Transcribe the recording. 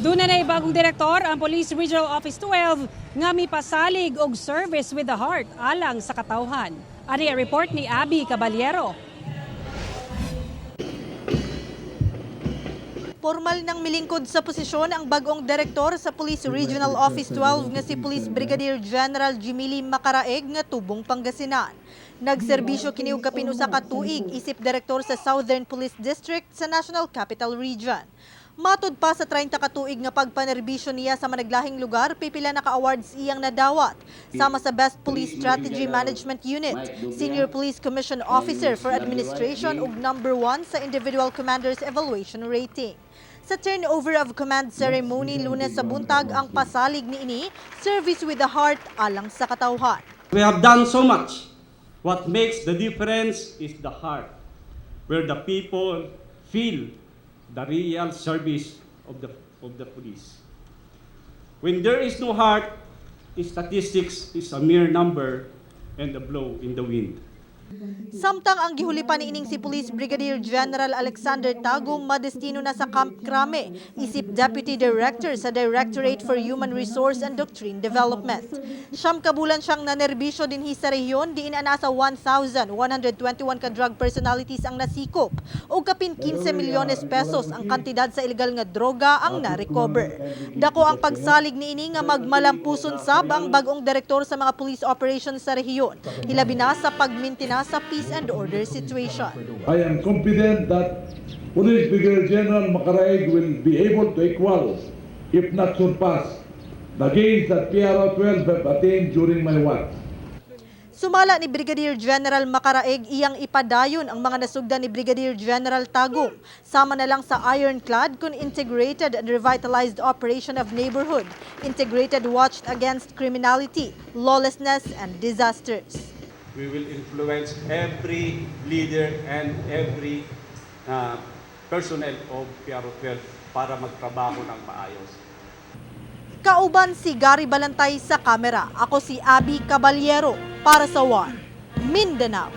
Duna na bagong direktor ang Police Regional Office 12 nga mipasalig og service with the heart alang sa katawhan. Ari ang report ni Abby Caballero. Formal nang milingkod sa posisyon ang bagong direktor sa Police Regional Office 12 nga si Police Brigadier General Macaraeg nga tubong Pangasinan. Nagserbisyo kini og kapin usa ka tuig isip direktor sa Southern Police District sa National Capital Region. Matud pa sa 30 ka tuig nga pagpanerbisyo niya sa managlahing lugar, pipila na ka-awards iyang nadawat. Sama sa Best Police Strategy Management Unit, Senior Police Commission Officer for Administration ug number 1 sa Individual Commanders Evaluation Rating. Sa turnover of command ceremony Lunes sa buntag ang pasalig niini, Service with the Heart alang sa katawhan. We have done so much. What makes the difference is the heart, where the people feel the real service of the police. When there is no heart, statistics is a mere number and a blow in the wind. Samtang ang gihulipan niining si Police Brigadier General Alexander Tagum madestino na sa Camp Crame, isip Deputy Director sa Directorate for Human Resource and Doctrine Development. Siyam ka bulan siyang nanerbisyo dinhi sa rehiyon, diin ana sa 1,121 ka drug personalities ang nasikop o kapin 15 milyones pesos ang kantidad sa ilegal nga droga ang na-recover. Dako ang pagsalig niini nga magmalampuson sab ang bagong direktor sa mga police operations sa rehiyon, hilabi na sa pagmintina sa peace and order situation. I am confident that Police Brigadier General Macaraeg will be able to equal, if not surpass, the gains that PRO-12 have attained during my watch. Sumala ni Brigadier General Macaraeg iyang ipadayon ang mga nasugdan ni Brigadier General Tagum. Sama na lang sa ironclad kung integrated and revitalized operation of neighborhood, integrated watch against criminality, lawlessness, and disasters. We will influence every leader and every personnel of PRO-12 para magtrabaho ng maayos. Kauban si Gary Balantay sa kamera. Ako si Abby Caballero para sa One Mindanao.